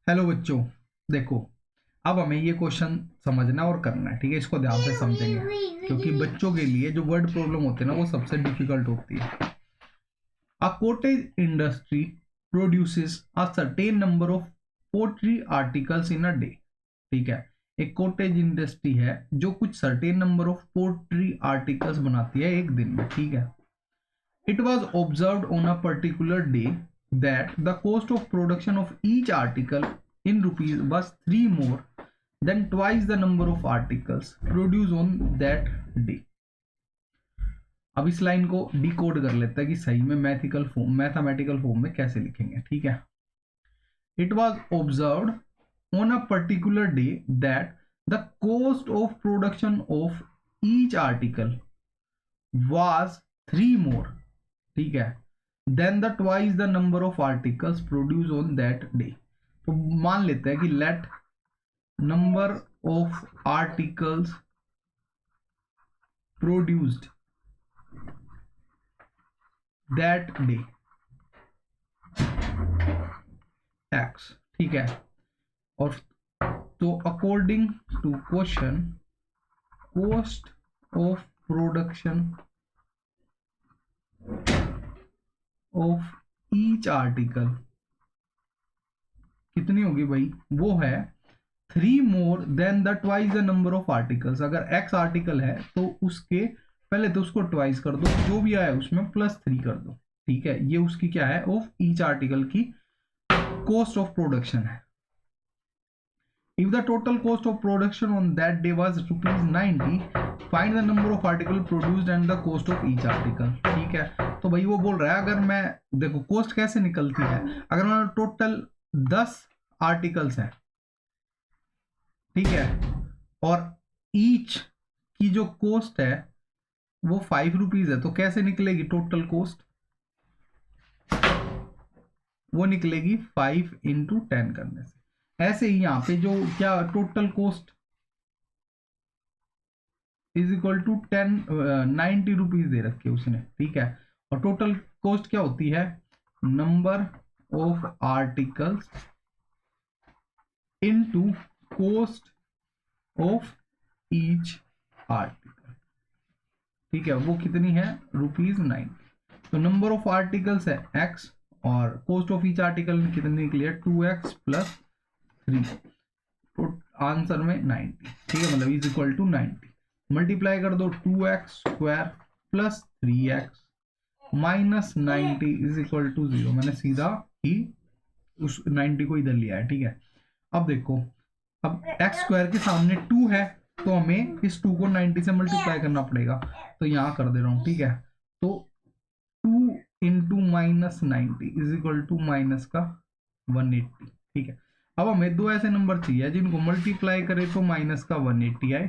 Hello बच्चों, देखो अब हमें ये क्वेश्चन समझना और करना है। ठीक है, इसको ध्यान से समझेंगे क्योंकि बच्चों के लिए जो वर्ड प्रॉब्लम होती है ना वो सबसे डिफिकल्ट होती है। A cottage industry produces a certain number of pottery articles in a day. ठीक है, एक कॉटेज इंडस्ट्री है जो कुछ certain number of pottery articles बनाती है एक दिन में। ठीक है, it was observed on a particular day that the cost of production of each article in rupees was 3 more than twice the number of articles produced on that day. अब इस line को डिकोड कर लेते हैं कि सही में mathematical form में कैसे लिखेंगे। ठीक है, it was observed on a particular day that the cost of production of each article was 3 more, ठीक है, then the twice the number of articles produce on that day. तो मान लेते हैं कि let number of articles produced that day x. ठीक है, और तो according to question cost of production of each article कितनी होगी भाई, वो है 3 more than the twice the number of articles. अगर एक्स आर्टिकल है तो उसके पहले तो उसको ट्वाइस कर दो, जो भी आया उसमें +3 कर दो। ठीक है, ये उसकी क्या है, ऑफ ईच आर्टिकल की कॉस्ट ऑफ प्रोडक्शन है। If the total cost of production on that day was ₹90, find the number of article produced and the cost of each article. ठीक है, तो भाई वो बोल रहा है अगर मैं देखो कॉस्ट कैसे निकलती है, अगर मैं टोटल 10 आर्टिकल्स है, ठीक है, और ईच की जो कॉस्ट है वो ₹5 है, तो कैसे निकलेगी टोटल कॉस्ट, वो निकलेगी 5 इंटू 10 करने से। ऐसे ही यहाँ पे जो क्या total cost is equal to 90 rupees दे रखे उसने। ठीक है, और टोटल कॉस्ट क्या होती है, number of articles into cost of each article. ठीक है, वो कितनी है, ₹90। तो नंबर ऑफ आर्टिकल्स है x और कॉस्ट ऑफ ईच आर्टिकल में कितनी निकली है, 2x + 3, तो आंसर में 90। ठीक है, मतलब इज इक्वल टू 90। मल्टीप्लाई कर दो 2x² + 3x -90 is equal to 0। मैंने सीधा ही उस 90 को इधर लिया है। ठीक है, अब देखो, अब x² के सामने 2 है तो हमें इस 2 को 90 से मल्टीप्लाई करना पड़ेगा, तो यहां कर दे रहा हूं। ठीक है, तो 2 into -90 is equal to minus का 180। ठीक है, अब हमें दो ऐसे नंबर चाहिए जिनको मल्टीप्लाई करे तो माइनस का 180 आए,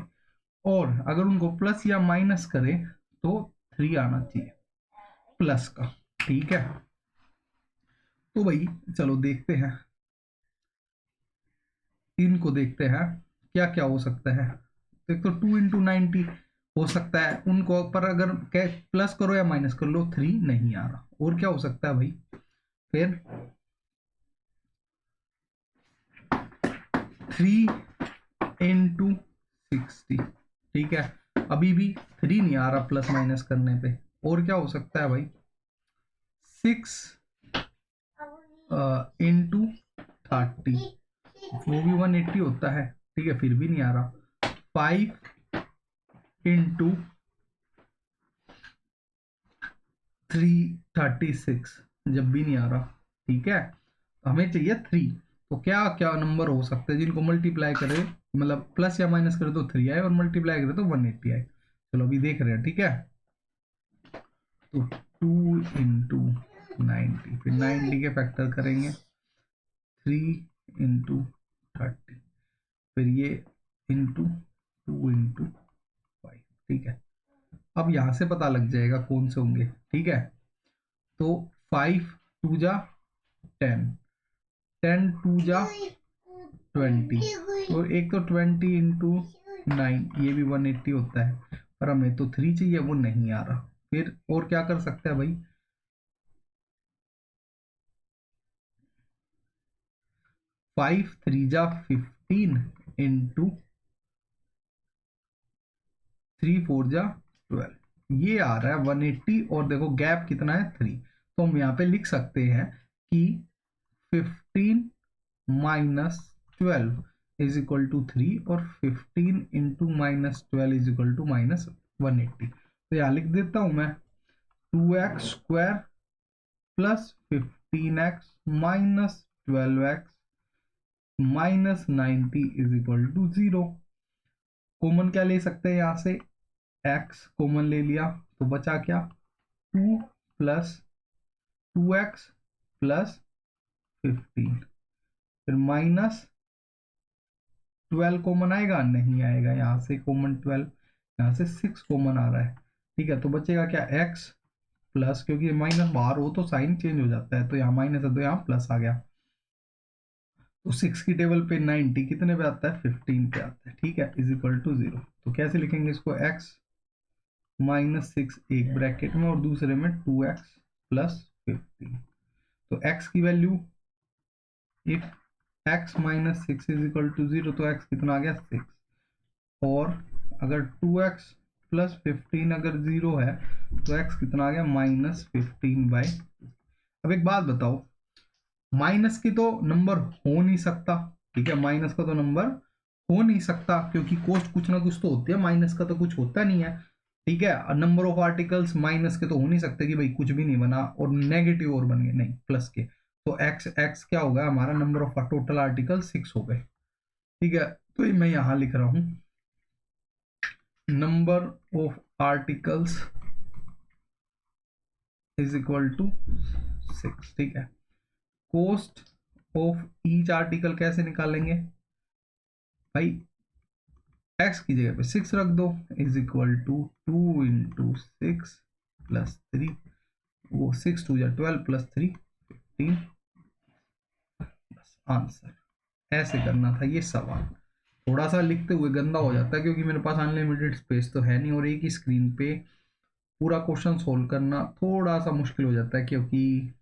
और अगर उनको प्लस या माइनस करे तो 3 आना चाहिए प्लस का। ठीक है, तो भाई चलो देखते हैं, इनको देखते हैं क्या क्या हो सकता है। एक तो 2 इंटू 90 हो सकता है उनको, पर अगर प्लस करो या माइनस कर लो 3 नहीं आ रहा। और क्या हो सकता है भाई, फिर 3 इंटू 60। ठीक है, अभी भी 3 नहीं आ रहा प्लस माइनस करने पे। और क्या हो सकता है भाई, 6 इंटू 30, वो भी 180 होता है। ठीक है, फिर भी नहीं आ रहा। 5 इंटू 336, जब भी नहीं आ रहा। ठीक है, हमें चाहिए 3। तो क्या क्या नंबर हो सकते हैं जिनको मल्टीप्लाई करे, मतलब प्लस या माइनस करे तो 3 आए और मल्टीप्लाई करे तो 180 आए। चलो अभी देख रहे हैं। ठीक है, तो 2 इंटू 90, फिर 90 के फैक्टर करेंगे, 3 इंटू 30, फिर ये इंटू 2 इंटू 5। ठीक है, अब यहां से पता लग जाएगा कौन से होंगे। ठीक है, तो 5 2 जा 10, 10 2 जा 20, और एक तो 20 इंटू 9 ये भी 180 होता है, पर हमें तो 3 चाहिए, वो नहीं आ रहा। फिर और क्या कर सकते हैं भाई, 5 3 जा 15 इंटू 3 4 जा 12, ये आ रहा है 180। और देखो गैप कितना है 3, तो हम यहाँ पे लिख सकते हैं कि 15 माइनस 12 इज इक्वल टू 3 और 15 into minus 12 is equal to minus 180। तो यहाँ लिख देता हूं मैं 2x square plus 15x minus 12x minus 90 is equal to 0। Common क्या ले सकते हैं यहाँ से, x कॉमन ले लिया तो बचा क्या 2 प्लस 2x प्लस 15, फिर माइनस 12 कॉमन आएगा, नहीं आएगा, यहाँ से कॉमन 12, यहाँ से 6 कॉमन आ रहा है। ठीक है, तो बचेगा क्या x प्लस, क्योंकि माइनस बाहर हो तो साइन चेंज हो जाता है, तो यहाँ माइनस है तो यहाँ प्लस आ गया। तो 6 की टेबल पे 90 कितने पे आता है 15 पे आता है। ठीक है, इज इक्वल टू 0। तो कैसे लिखेंगे इसको, x माइनस 6 एक ब्रैकेट में और दूसरे में 2x प्लस 15। तो x की value, if x minus 6 is equal to 0, तो x कितना आ गया 6। और अगर 2x प्लस 15 अगर 0 है तो x कितना आ गया माइनस 15/2। अब एक बात बताओ, माइनस की तो नंबर हो नहीं सकता, ठीक है, माइनस का तो नंबर हो नहीं सकता क्योंकि कोस्ट कुछ ना कुछ तो होती है, माइनस का तो कुछ होता नहीं है। ठीक है, नंबर ऑफ आर्टिकल्स माइनस के तो हो नहीं सकते कि भाई कुछ भी नहीं बना और नेगेटिव और बन गए, नहीं, प्लस के। तो x क्या होगा हमारा, नंबर ऑफ टोटल आर्टिकल 6 हो गए। ठीक है, तो मैं यहां लिख रहा हूं number of articles is equal to 6। ठीक है, कोस्ट ऑफ ईच आर्टिकल कैसे निकालेंगे भाई, x की जगह पे 6 रख दो, is equal to 2 into 6 plus 3, वो 6 2 जा 12 प्लस 3 15। बस आंसर, ऐसे करना था ये सवाल। थोड़ा सा लिखते हुए गंदा हो जाता है क्योंकि मेरे पास अनलिमिटेड स्पेस तो है नहीं और एक ही स्क्रीन पे पूरा क्वेश्चन सोल्व करना थोड़ा सा मुश्किल हो जाता है, क्योंकि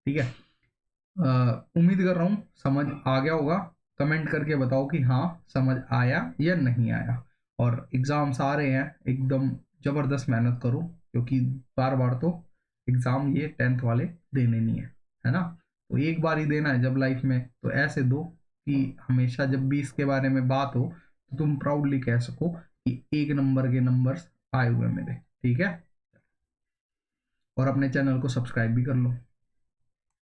ठीक है। उम्मीद कर रहा हूँ समझ आ गया होगा। कमेंट करके बताओ कि हाँ समझ आया या नहीं आया। और एग्जाम्स आ रहे हैं, एकदम जबरदस्त मेहनत करो क्योंकि बार बार तो एग्जाम ये 10th वाले देने नहीं है ना। तो एक बार ही देना है जब लाइफ में, तो ऐसे दो कि हमेशा जब भी इसके बारे में बात हो तो तुम प्राउडली कह सको कि 1 नंबर के नंबर्स आए हुए मेरे। ठीक है, और अपने चैनल को सब्सक्राइब भी कर लो।